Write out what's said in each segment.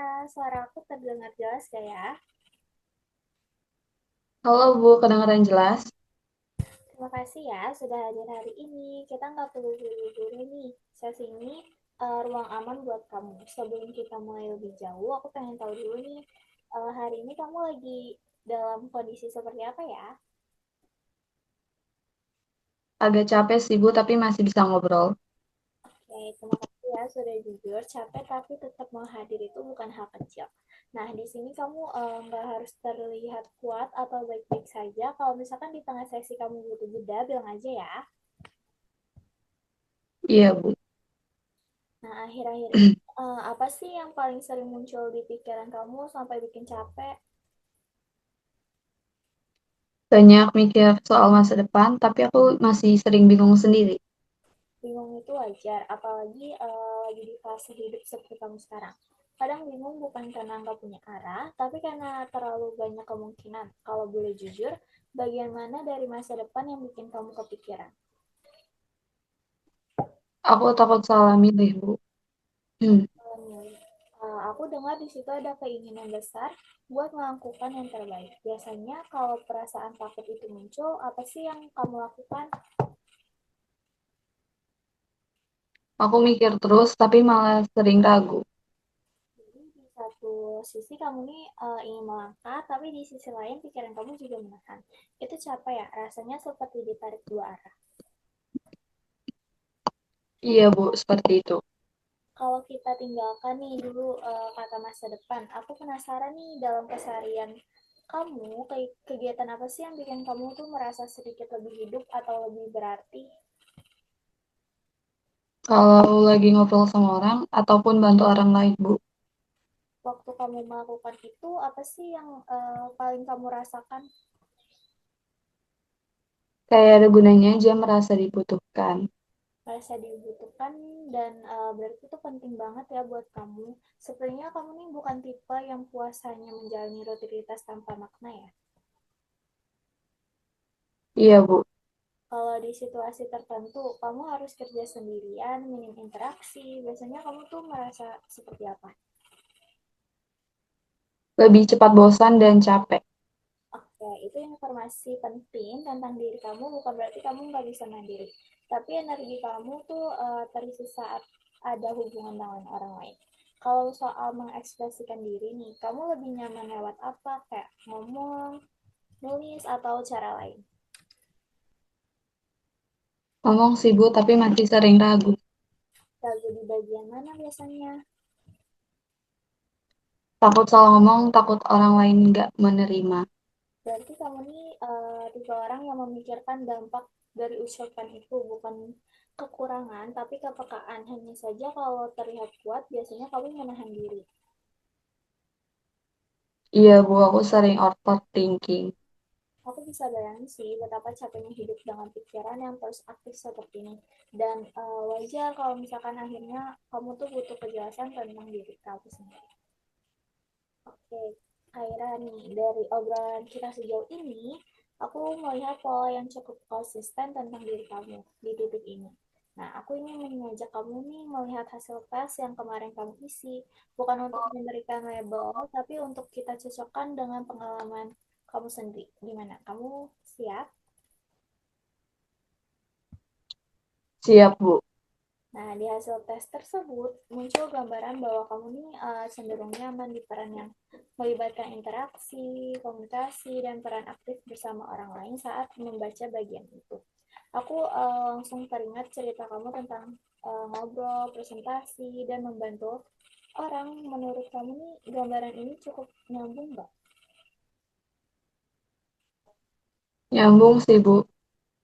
Kaira, suara aku terdengar jelas gak ya? Halo Bu, kedengaran jelas? Terima kasih ya sudah hadir hari ini. Kita nggak perlu buru-buru nih. Sesi ini ruang aman buat kamu. Sebelum kita mulai lebih jauh, aku pengen tahu dulu nih, hari ini kamu lagi dalam kondisi seperti apa ya? Agak capek sih Bu, tapi masih bisa ngobrol. Oke, terima kasih ya sudah jujur. Capek tapi tetap mau hadir itu bukan hal kecil. Nah, di sini kamu nggak harus terlihat kuat atau baik-baik saja. Kalau misalkan di tengah sesi kamu butuh jeda, bilang aja ya. Iya Bu. Nah, akhir-akhir ini apa sih yang paling sering muncul di pikiran kamu sampai bikin capek? Banyak mikir soal masa depan, tapi aku masih sering bingung sendiri. Bingung itu wajar, apalagi lagi di fase hidup seperti kamu sekarang. Kadang bingung bukan karena nggak punya arah, tapi karena terlalu banyak kemungkinan. Kalau boleh jujur, bagian mana dari masa depan yang bikin kamu kepikiran? Aku takut salah milih Bu. Hmm. Aku dengar di situ ada keinginan besar buat melakukan yang terbaik. Biasanya kalau perasaan takut itu muncul, apa sih yang kamu lakukan? Aku mikir terus, tapi malah sering ragu. Jadi di satu sisi kamu nih ingin melangkah, tapi di sisi lain pikiran kamu juga menekan. Itu capek ya, rasanya seperti ditarik dua arah. Iya Bu, seperti itu. Kalau kita tinggalkan nih dulu kata masa depan, aku penasaran nih dalam keseharian kamu, kegiatan apa sih yang bikin kamu tuh merasa sedikit lebih hidup atau lebih berarti? Kalau lagi ngobrol sama orang, ataupun bantu orang lain Bu. Waktu kamu melakukan itu, apa sih yang paling kamu rasakan? Kayak ada gunanya aja merasa dibutuhkan. Merasa dibutuhkan dan berarti itu penting banget ya buat kamu. Sepertinya kamu nih bukan tipe yang puas hanya menjalani rutinitas tanpa makna ya. Iya Bu. Kalau di situasi tertentu, kamu harus kerja sendirian, minim interaksi. Biasanya kamu tuh merasa seperti apa? Lebih cepat bosan dan capek. Oke, itu informasi penting tentang diri kamu, bukan berarti kamu nggak bisa mandiri. Tapi energi kamu tuh terisi saat ada hubungan dengan orang lain. Kalau soal mengekspresikan diri nih, kamu lebih nyaman lewat apa? Kayak ngomong, nulis, atau cara lain? Ngomong sih Bu, tapi masih sering ragu. Ragu di bagian mana biasanya? Takut salah ngomong, takut orang lain nggak menerima. Berarti kamu nih tipe orang yang memikirkan dampak dari ucapan itu, bukan kekurangan, tapi kepekaan. Hanya saja kalau terlihat kuat, biasanya kamu menahan diri. Iya Bu, aku sering overthinking. Aku bisa bayangin sih betapa capeknya hidup dengan pikiran yang terus aktif seperti ini. Dan wajar kalau misalkan akhirnya kamu tuh butuh kejelasan tentang diri kamu sendiri. Oke, Kaira nih, dari obrolan kita sejauh ini, aku melihat pola yang cukup konsisten tentang diri kamu di titik ini. Nah, aku ingin mengajak kamu nih melihat hasil tes yang kemarin kamu isi, bukan untuk memberikan label, tapi untuk kita cocokkan dengan pengalaman kamu sendiri. Gimana? Kamu siap? Siap Bu. Nah, di hasil tes tersebut muncul gambaran bahwa kamu nih cenderung nyaman di peran yang melibatkan interaksi, komunikasi, dan peran aktif bersama orang lain saat membaca bagian itu. Aku langsung teringat cerita kamu tentang ngobrol, presentasi, dan membantu orang. Menurut kamu nih gambaran ini cukup nyambung nggak? Nyambung sih Bu.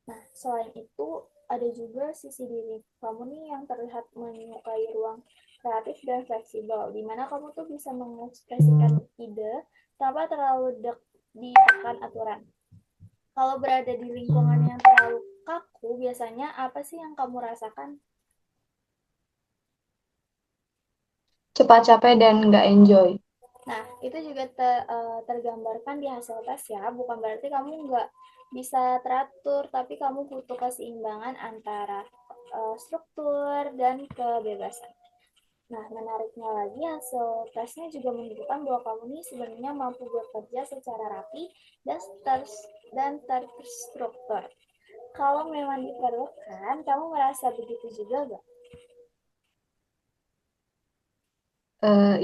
Nah, selain itu, ada juga sisi diri kamu nih yang terlihat menyukai ruang kreatif dan fleksibel, di mana kamu tuh bisa mengekspresikan ide tanpa terlalu ditekan aturan. Kalau berada di lingkungan yang terlalu kaku, biasanya apa sih yang kamu rasakan? Cepat capek dan nggak enjoy. Nah, itu juga tergambarkan di hasil tes ya, bukan berarti kamu nggak bisa teratur, tapi kamu butuh keseimbangan antara struktur dan kebebasan. Nah, menariknya lagi, hasil tesnya juga menunjukkan bahwa kamu ini sebenarnya mampu bekerja secara rapi dan terstruktur. Kalau memang diperlukan, kamu merasa begitu juga gak?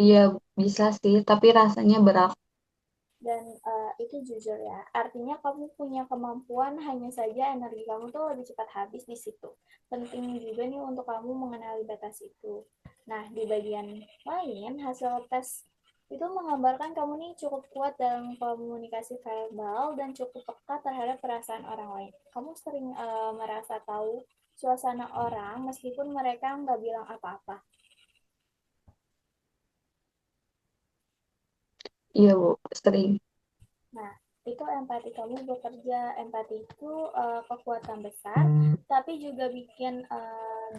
Iya bisa sih, tapi rasanya berat. Dan itu jujur ya, artinya kamu punya kemampuan, hanya saja energi kamu tuh lebih cepat habis di situ. Penting juga nih untuk kamu mengenali batas itu. Nah, di bagian lain, hasil tes itu menggambarkan kamu nih cukup kuat dalam komunikasi verbal dan cukup peka terhadap perasaan orang lain. Kamu sering merasa tahu suasana orang meskipun mereka nggak bilang apa-apa. Iya Bu, sering. Nah, itu empati kamu bekerja. Empati itu kekuatan besar, tapi juga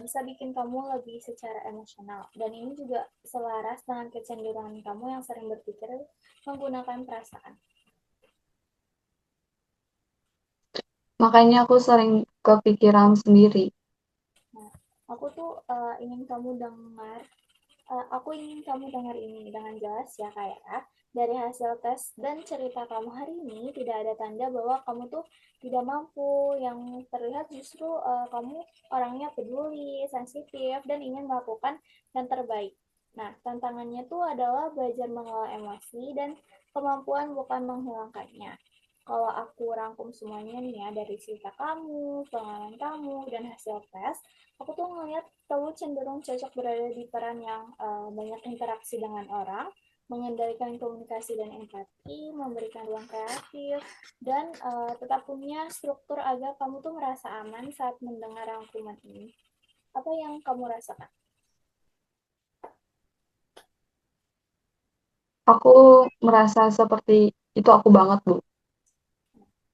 bisa bikin kamu lebih secara emosional. Dan ini juga selaras dengan kecenderungan kamu yang sering berpikir menggunakan perasaan. Makanya aku sering kepikiran sendiri. Nah, aku ingin kamu dengar ini dengan jelas ya kayak ya. Dari hasil tes dan cerita kamu hari ini tidak ada tanda bahwa kamu tuh tidak mampu. Yang terlihat justru kamu orangnya peduli, sensitif, dan ingin melakukan yang terbaik. Nah, tantangannya tuh adalah belajar mengelola emosi dan kemampuan bukan menghilangkannya. Kalau aku rangkum semuanya nih ya, dari cerita kamu, pengalaman kamu, dan hasil tes, aku tuh ngeliat kamu cenderung cocok berada di peran yang banyak interaksi dengan orang, mengendalikan komunikasi dan empati, memberikan ruang kreatif, dan tetap punya struktur agar kamu tuh merasa aman saat mendengar rangkuman ini. Apa yang kamu rasakan? Aku merasa seperti itu aku banget Bu.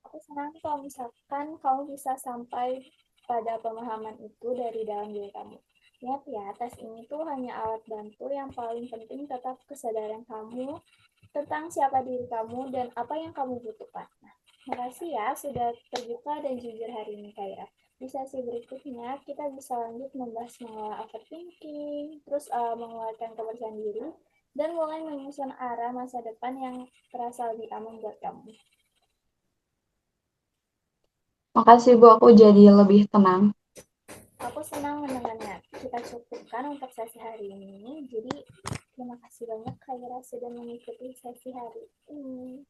Aku senang kalau misalkan kamu bisa sampai pada pemahaman itu dari dalam diri kamu. Ingat ya, tes ini tuh hanya alat bantu, yang paling penting tetap kesadaran kamu tentang siapa diri kamu dan apa yang kamu butuhkan. Nah, makasih ya sudah terbuka dan jujur hari ini, Kaira. Di sesi berikutnya, kita bisa lanjut membahas mengelola overthinking, terus mengeluarkan kepercayaan diri, dan mulai menyusun arah masa depan yang terasa lebih aman buat kamu. Makasih Bu, aku jadi lebih tenang. Aku senang mendengarnya. Kita cukupkan untuk sesi hari ini. Jadi, terima kasih banyak Kaira sudah mengikuti sesi hari ini.